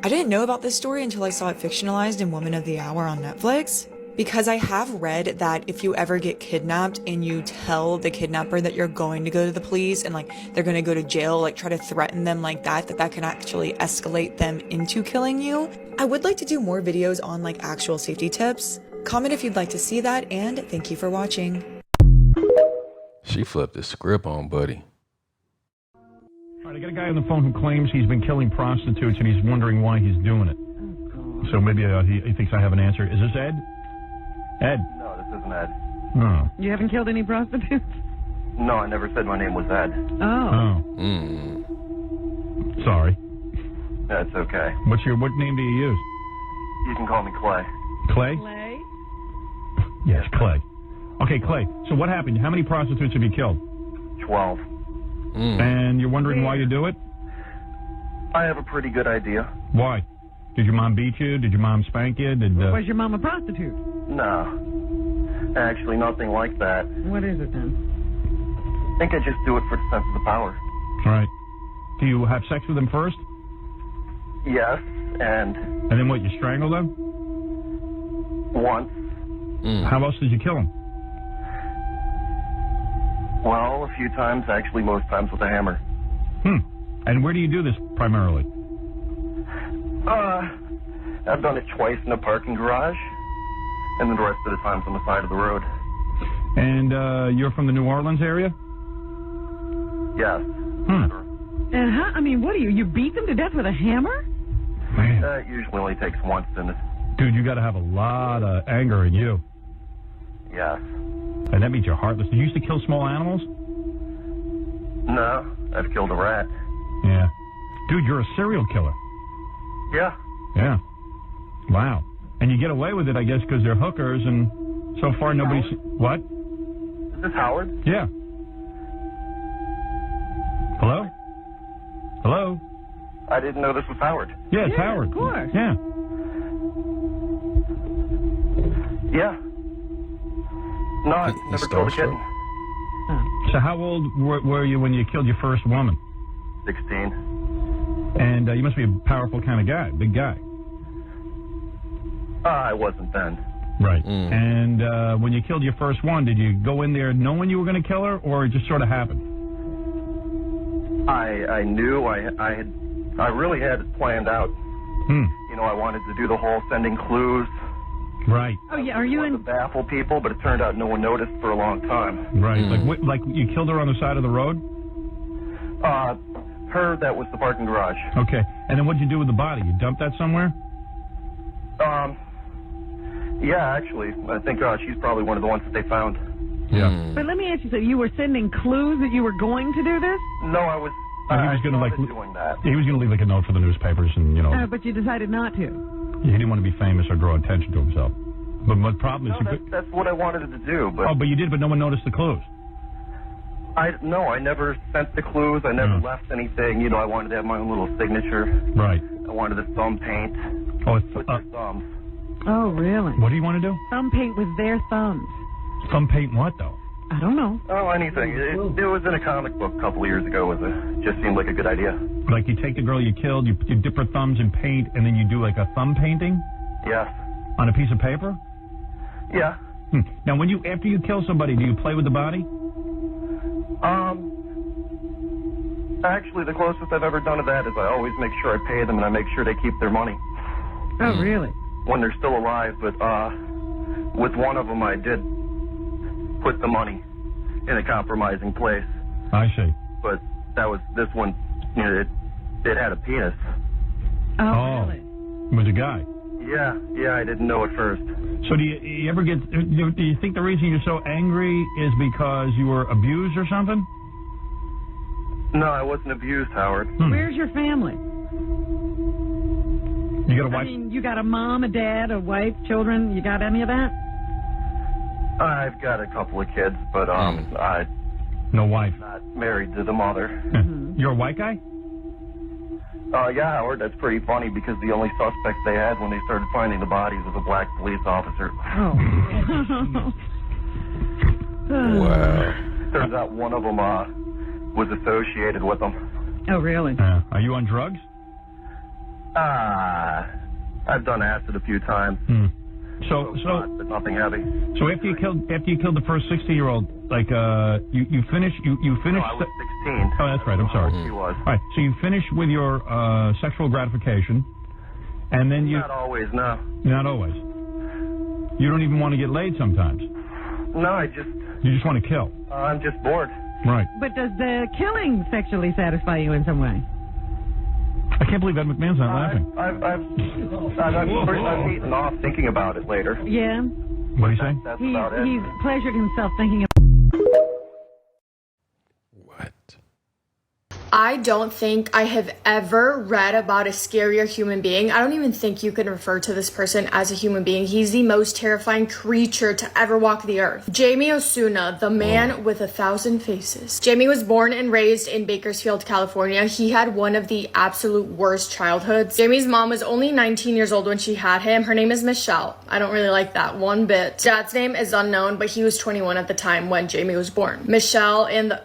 I didn't know about this story until I saw it fictionalized in Woman of the Hour on Netflix. Because I have read that if you ever get kidnapped and you tell the kidnapper that you're going to go to the police and like they're going to go to jail, like try to threaten them like that can actually escalate them into killing you. I would like to do more videos on like actual safety tips. Comment if you'd like to see that, and thank you for watching. She flipped the script on Buddy. All right, I got a guy on the phone who claims he's been killing prostitutes and he's wondering why he's doing it. So maybe he thinks I have an answer. Is this Ed? Ed? No, this isn't Ed. Oh. You haven't killed any prostitutes? No, I never said my name was Ed. Oh. Sorry. That's okay. What name do you use? You can call me Clay. Clay? Clay? Yes, Clay. Okay, Clay. So what happened? How many prostitutes have you killed? 12. And you're wondering why you do it? I have a pretty good idea. Why? Did your mom beat you? Did your mom spank you? Was your mom a prostitute? No. Actually, nothing like that. What is it then? I think I just do it for the sense of the power. All right. Do you have sex with them first? Yes, and... And then what, you strangle them? Once. How else did you kill them? Well, a few times, actually most times with a hammer. And where do you do this primarily? I've done it twice in a parking garage, and then the rest of the times on the side of the road. And you're from the New Orleans area? Yes. And how, I mean, what are you? You beat them to death with a hammer? Man. That usually only takes once, and Dude, you got to have a lot of anger in you. yes. And that means you're heartless. Did you used to kill small animals? No, I've killed a rat. Yeah. Dude, you're a serial killer. Yeah. Yeah. Wow. And you get away with it, I guess, because they're hookers, and so far nobody's... What? Is this Howard? Yeah. Hello? Hello? I didn't know this was Howard. Yeah, it's Howard. Of course. Yeah. Yeah. No, I never killed a kitten. So how old were you when you killed your first woman? 16. And you must be a powerful kind of guy, big guy. I wasn't then. Right. And when you killed your first one, did you go in there knowing you were going to kill her, or it just sort of happened? I knew I really had it planned out. You know, I wanted to do the whole sending clues. Right. Oh, yeah, are you in... to baffle people, but it turned out no one noticed for a long time. Right. Like you killed her on the side of the road? Her, that was the parking garage. Okay. And then what'd you do with the body? You dumped that somewhere? Yeah, actually. I think she's probably one of the ones that they found. Yeah. But let me ask you something. You were sending clues that you were going to do this? No, I was... he was going to doing that. He was going to leave like a note for the newspapers, and But you decided not to. He didn't want to be famous or draw attention to himself. But my problem is... That's what I wanted to do, but... Oh, but you did, but no one noticed the clues. I never sent the clues. I never left anything. You know, I wanted to have my own little signature. Right. I wanted the thumb paint. Oh, with their thumbs. Oh, really? What do you want to do? Thumb paint with their thumbs. Thumb paint what, though? I don't know. Oh, anything. It was in a comic book a couple of years ago. Just seemed like a good idea. Like you take the girl you killed, you dip her thumbs in paint, and then you do like a thumb painting? Yes. On a piece of paper? Yeah. Now, after you kill somebody, do you play with the body? Actually, the closest I've ever done to that is I always make sure I pay them and I make sure they keep their money. Oh, really? When they're still alive, but with one of them I did put the money in a compromising place. I see. But this one, you know, it had a penis. Oh, really? It was a guy. Yeah, I didn't know at first. So do you ever get, do you think the reason you're so angry is because you were abused or something? No, I wasn't abused, Howard. Where's your family? You got a wife? I mean, you got a mom, a dad, a wife, children. You got any of that? I've got a couple of kids, but I no wife. Not married to the mother. You're a white guy? Yeah, Howard, that's pretty funny because the only suspect they had when they started finding the bodies was a black police officer. Oh. Wow. Turns out one of them was associated with them. Oh, really? Are you on drugs? I've done acid a few times. So, but nothing heavy. So after you killed the first 60-year-old, like you finished. No, I was 16. Oh, that's right. I'm sorry. He was. All right. So you finished with your sexual gratification, and then you. Not always, no. Not always. You don't even want to get laid sometimes. No, You just want to kill. I'm just bored. Right. But does the killing sexually satisfy you in some way? I can't believe Ed McMahon's not laughing. I've eaten off thinking about it later. Yeah. What do you say? That's about it. He's pleasured himself thinking of. I don't think I have ever read about a scarier human being. I don't even think you can refer to this person as a human being. He's the most terrifying creature to ever walk the earth. Jamie Osuna, the man with 1,000 faces. Jamie was born and raised in Bakersfield, California. He had one of the absolute worst childhoods. Jamie's mom was only 19 years old when she had him. Her name is Michelle. I don't really like that one bit. Dad's name is unknown, but he was 21 at the time when Jamie was born. Michelle and the...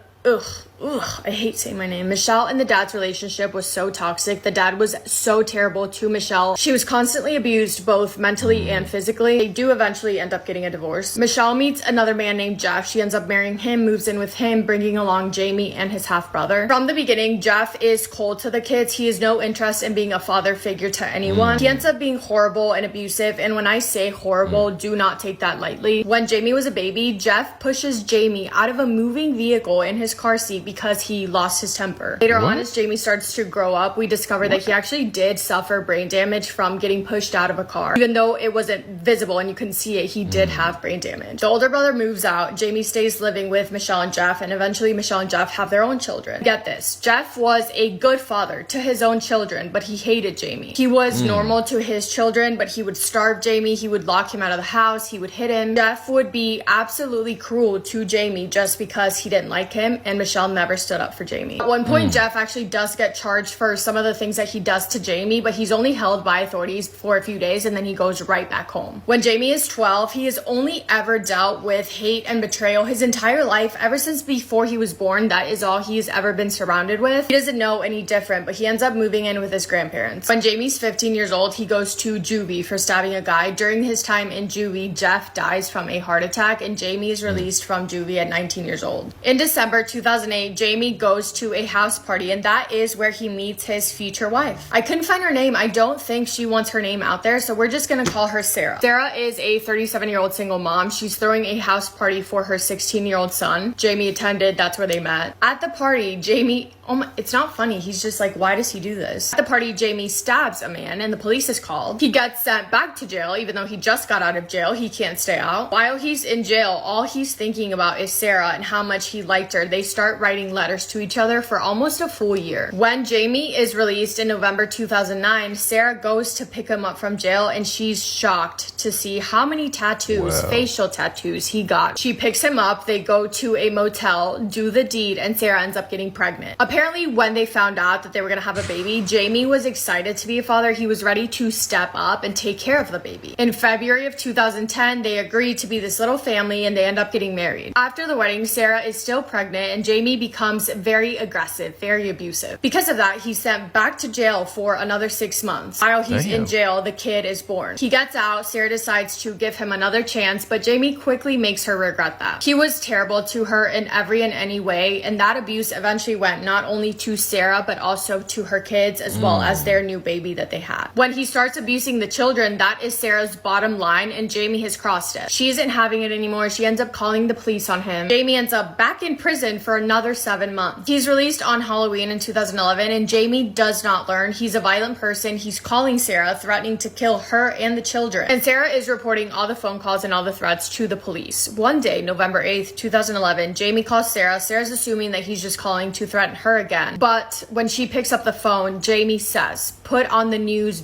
I hate saying my name. Michelle and the dad's relationship was so toxic. The dad was so terrible to Michelle. She was constantly abused both mentally and physically. They do eventually end up getting a divorce. Michelle meets another man named Jeff. She ends up marrying him, moves in with him, bringing along Jamie and his half-brother. From the beginning, Jeff is cold to the kids. He has no interest in being a father figure to anyone. He ends up being horrible and abusive, and when I say horrible, do not take that lightly. When Jamie was a baby, Jeff pushes Jamie out of a moving vehicle in his car seat because he lost his temper. Later on, as Jamie starts to grow up, we discover that he actually did suffer brain damage from getting pushed out of a car. Even though it wasn't visible and you couldn't see it, he did have brain damage. The older brother moves out. Jamie stays living with Michelle and Jeff, and eventually Michelle and Jeff have their own children. Get this, Jeff was a good father to his own children, but he hated Jamie. He was normal to his children, but he would starve Jamie. He would lock him out of the house. He would hit him. Jeff would be absolutely cruel to Jamie just because he didn't like him, and Michelle never stood up for Jamie. At one point, Jeff actually does get charged for some of the things that he does to Jamie, but he's only held by authorities for a few days and then he goes right back home. When Jamie is 12, he has only ever dealt with hate and betrayal his entire life. Ever since before he was born, that is all he has ever been surrounded with. He doesn't know any different, but he ends up moving in with his grandparents. When Jamie's 15 years old, he goes to juvie for stabbing a guy. During his time in juvie, Jeff dies from a heart attack and Jamie is released from juvie at 19 years old. In December 2008, Jamie goes to a house party, and that is where he meets his future wife. I couldn't find her name. I don't think she wants her name out there, so we're just gonna call her Sarah. Sarah is a 37-year-old single mom. She's throwing a house party for her 16-year-old son. Jamie attended. That's where they met. At the party, Jamie... it's not funny. He's just like, why does he do this? At the party, Jamie stabs a man and the police is called. He gets sent back to jail, even though he just got out of jail. He can't stay out. While he's in jail, all he's thinking about is Sarah and how much he liked her. They start writing letters to each other for almost a full year. When Jamie is released in November 2009, Sarah goes to pick him up from jail and she's shocked to see how many tattoos, facial tattoos, he got. She picks him up, they go to a motel, do the deed, and Sarah ends up getting pregnant. Apparently, when they found out that they were gonna have a baby, Jamie was excited to be a father. He was ready to step up and take care of the baby. In February of 2010, they agreed to be this little family and they end up getting married. After the wedding, Sarah is still pregnant and Jamie becomes very aggressive, very abusive. Because of that, he's sent back to jail for another 6 months. While he's in jail, the kid is born. He gets out, Sarah decides to give him another chance, but Jamie quickly makes her regret that. He was terrible to her in every and any way, and that abuse eventually went not only to Sarah, but also to her kids, as well as their new baby that they had. When he starts abusing the children, that is Sarah's bottom line, and Jamie has crossed it. She isn't having it anymore. She ends up calling the police on him. Jamie ends up back in prison for another another 7 months. He's released on Halloween in 2011, and Jamie does not learn. He's a violent person. He's calling Sarah, threatening to kill her and the children. And Sarah is reporting all the phone calls and all the threats to the police. One day, November 8th, 2011, Jamie calls Sarah. Sarah's assuming that he's just calling to threaten her again. But when she picks up the phone, Jamie says, "Put on the news.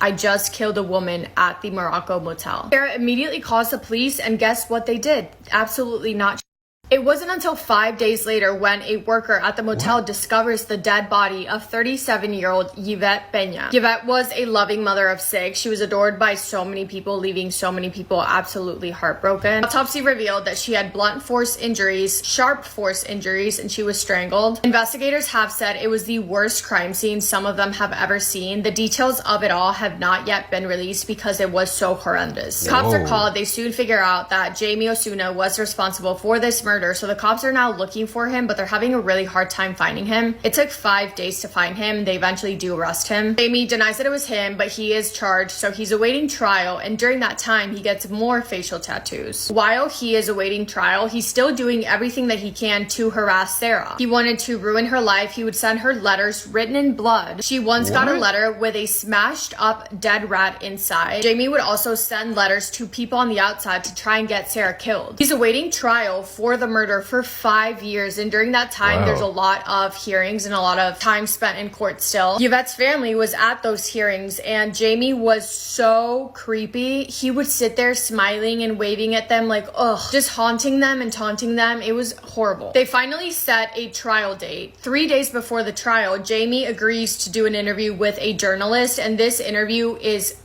I just killed a woman at the Morocco motel." Sarah immediately calls the police, and guess what they did? Absolutely not. It wasn't until 5 days later when a worker at the motel discovers the dead body of 37-year-old Yvette Peña. Yvette was a loving mother of 6. She was adored by so many people, leaving so many people absolutely heartbroken. Autopsy revealed that she had blunt force injuries, sharp force injuries, and she was strangled. Investigators have said it was the worst crime scene some of them have ever seen. The details of it all have not yet been released because it was so horrendous. Cops are called. They soon figure out that Jamie Osuna was responsible for this murder. So the cops are now looking for him, but they're having a really hard time finding him. It took 5 days to find him. They eventually do arrest him. Jamie denies that it was him, but he is charged, so he's awaiting trial, and during that time, he gets more facial tattoos. While he is awaiting trial, he's still doing everything that he can to harass Sarah. He wanted to ruin her life. He would send her letters written in blood. She once got a letter with a smashed up dead rat inside. Jamie would also send letters to people on the outside to try and get Sarah killed. He's awaiting trial for the murder for 5 years, and during that time there's a lot of hearings and a lot of time spent in court still. Yvette's family was at those hearings, and Jamie was so creepy. He would sit there smiling and waving at them like, ugh, just haunting them and taunting them. It was horrible. They finally set a trial date. 3 days before the trial, Jamie agrees to do an interview with a journalist, and this interview is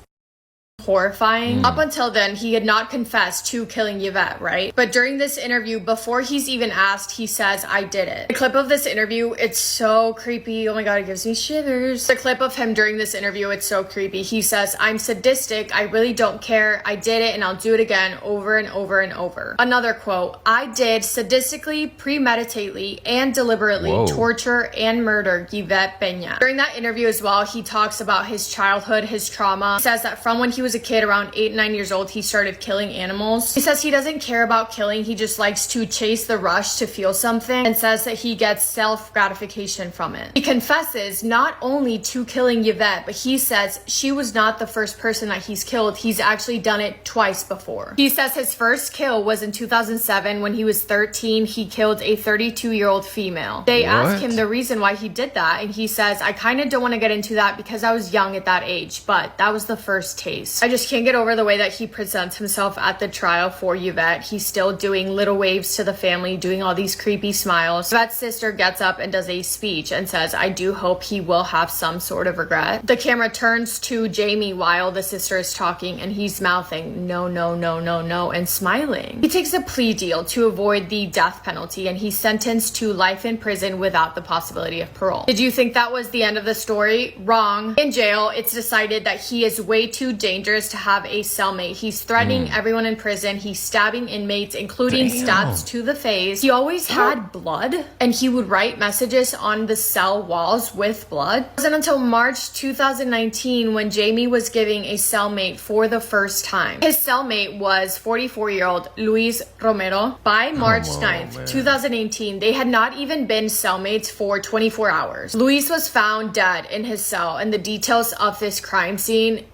horrifying. Up until then, he had not confessed to killing Yvette, right? But during this interview, before he's even asked, he says, "I did it." The clip of this interview, it's so creepy. Oh my god, it gives me shivers. The clip of him during this interview, it's so creepy. He says, "I'm sadistic. I really don't care. I did it and I'll do it again over and over and over." Another quote, "I did sadistically, premeditately, and deliberately torture and murder Yvette Peña." During that interview as well, he talks about his childhood, his trauma. He says that from when he was a kid around 8, 9 years old, he started killing animals. He says he doesn't care about killing. He just likes to chase the rush to feel something, and says that he gets self-gratification from it. He confesses not only to killing Yvette, but he says she was not the first person that he's killed. He's actually done it twice before. He says his first kill was in 2007 when he was 13. He killed a 32-year-old female. They ask him the reason why he did that, and he says, "I kind of don't want to get into that because I was young at that age, but that was the first taste." I just can't get over the way that he presents himself at the trial for Yvette. He's still doing little waves to the family, doing all these creepy smiles. Yvette's sister gets up and does a speech and says, "I do hope he will have some sort of regret." The camera turns to Jamie while the sister is talking, and he's mouthing, "No, no, no, no, no," and smiling. He takes a plea deal to avoid the death penalty, and he's sentenced to life in prison without the possibility of parole. Did you think that was the end of the story? Wrong. In jail, it's decided that he is way too dangerous to have a cellmate. He's threatening everyone in prison. He's stabbing inmates, including stabs to the face. He always had blood, and he would write messages on the cell walls with blood. It wasn't until March 2019 when Jamie was giving a cellmate for the first time. His cellmate was 44-year-old Luis Romero. By March 9th, 2018, they had not even been cellmates for 24 hours. Luis was found dead in his cell, and the details of this crime scene,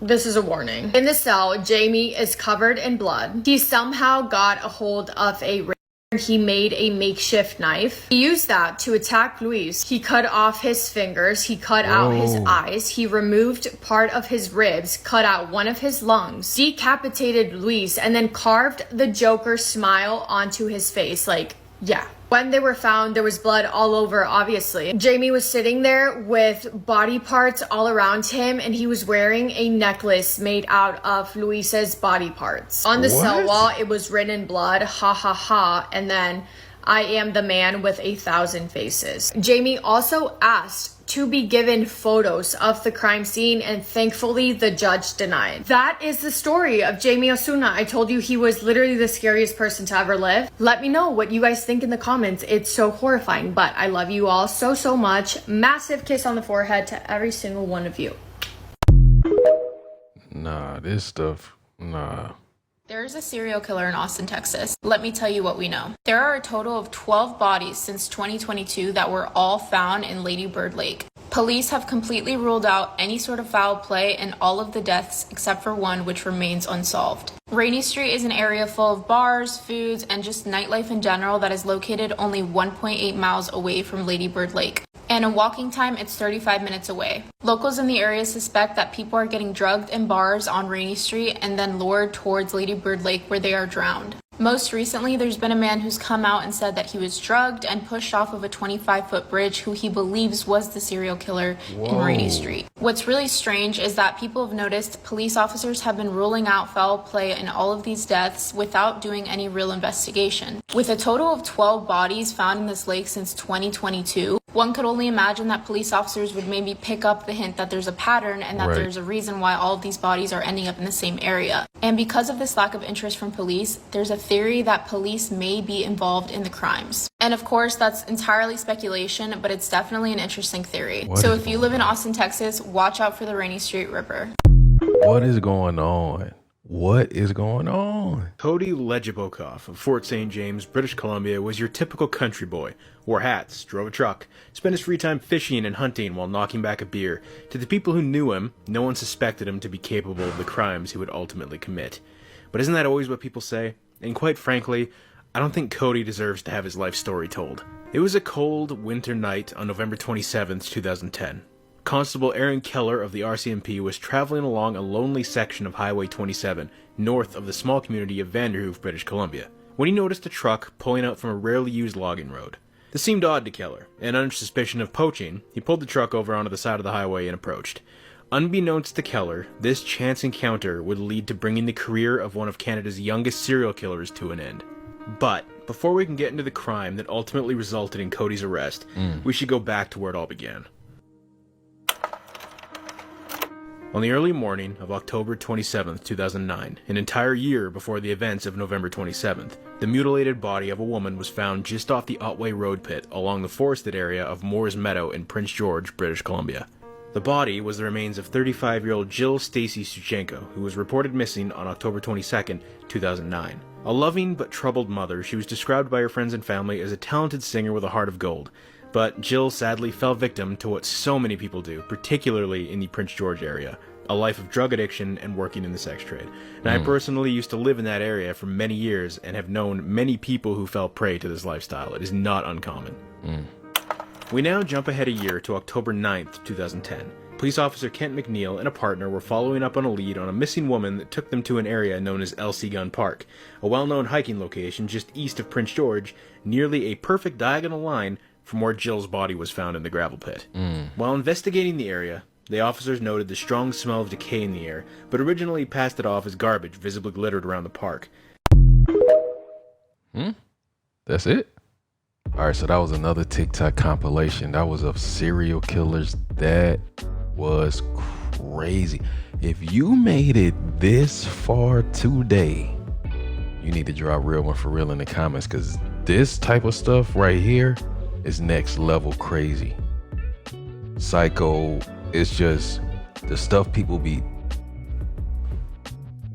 this is a warning. In the cell, Jamie is covered in blood. He somehow got a hold of a razor. He made a makeshift knife. He used that to attack Luis. He cut off his fingers. He cut out his eyes. He removed part of his ribs, cut out one of his lungs, decapitated Luis, and then carved the Joker smile onto his face. Like, yeah. When they were found, there was blood all over, obviously. Jamie was sitting there with body parts all around him, and he was wearing a necklace made out of Luis's body parts. On the cell wall, it was written in blood, "Ha ha ha," and then, "I am the man with 1,000 faces." Jamie also asked to be given photos of the crime scene, and thankfully the judge denied. That is the story of Jamie Osuna. I told you he was literally the scariest person to ever live. Let me know what you guys think in the comments. It's so horrifying, but I love you all so, so much. Massive kiss on the forehead to every single one of you. Nah, this stuff, nah. There is a serial killer in Austin, Texas. Let me tell you what we know. There are a total of 12 bodies since 2022 that were all found in Lady Bird Lake. Police have completely ruled out any sort of foul play in all of the deaths except for one, which remains unsolved. Rainy Street is an area full of bars, foods, and just nightlife in general that is located only 1.8 miles away from Lady Bird Lake. And in walking time, it's 35 minutes away. Locals in the area suspect that people are getting drugged in bars on Rainy Street and then lured towards Lady Bird Lake where they are drowned. Most recently, there's been a man who's come out and said that he was drugged and pushed off of a 25-foot bridge who he believes was the serial killer in Rainy Street. What's really strange is that people have noticed police officers have been ruling out foul play in all of these deaths without doing any real investigation. With a total of 12 bodies found in this lake since 2022, one could only imagine that police officers would maybe pick up the hint that there's a pattern and that there's a reason why all of these bodies are ending up in the same area. And because of this lack of interest from police, there's a theory that police may be involved in the crimes. And of course, that's entirely speculation, but it's definitely an interesting theory. So if you live in Austin, Texas, watch out for the Rainy Street Ripper. What is going on? What is going on? Cody Legebokoff of Fort St. James, British Columbia, was your typical country boy. Wore hats, drove a truck, spent his free time fishing and hunting while knocking back a beer. To the people who knew him, no one suspected him to be capable of the crimes he would ultimately commit. But isn't that always what people say? And quite frankly, I don't think Cody deserves to have his life story told. It was a cold winter night on November 27th, 2010. Constable Aaron Keller of the RCMP was traveling along a lonely section of Highway 27, north of the small community of Vanderhoof, British Columbia, when he noticed a truck pulling out from a rarely used logging road. This seemed odd to Keller, and under suspicion of poaching, he pulled the truck over onto the side of the highway and approached. Unbeknownst to Keller, this chance encounter would lead to bringing the career of one of Canada's youngest serial killers to an end. But before we can get into the crime that ultimately resulted in Cody's arrest, we should go back to where it all began. On the early morning of October 27, 2009, an entire year before the events of November 27th, the mutilated body of a woman was found just off the Otway Road pit along the forested area of Moores Meadow in Prince George, British Columbia. The body was the remains of 35-year-old Jill Stacy Suchenko, who was reported missing on October 22, 2009. A loving but troubled mother, she was described by her friends and family as a talented singer with a heart of gold. But Jill sadly fell victim to what so many people do, particularly in the Prince George area, a life of drug addiction and working in the sex trade. And I personally used to live in that area for many years and have known many people who fell prey to this lifestyle. It is not uncommon. We now jump ahead a year to October 9th, 2010. Police officer Kent McNeil and a partner were following up on a lead on a missing woman that took them to an area known as Elsie Gun Park, a well-known hiking location just east of Prince George, nearly a perfect diagonal line from where Jill's body was found in the gravel pit. While investigating the area, the officers noted the strong smell of decay in the air, but originally passed it off as garbage visibly littered around the park. That's it? Alright, so that was another TikTok compilation. That was of serial killers. That was crazy. If you made it this far today, you need to drop real one for real in the comments, because this type of stuff right here is next level crazy. Psycho. It's just the stuff people be.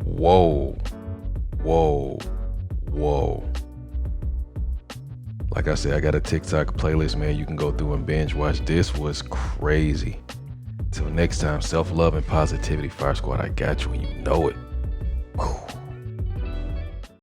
Whoa. Like I said, I got a TikTok playlist, man. You can go through and binge watch. This was crazy. Till next time, self-love and positivity. Fire Squad, I got you and you know it. Whew.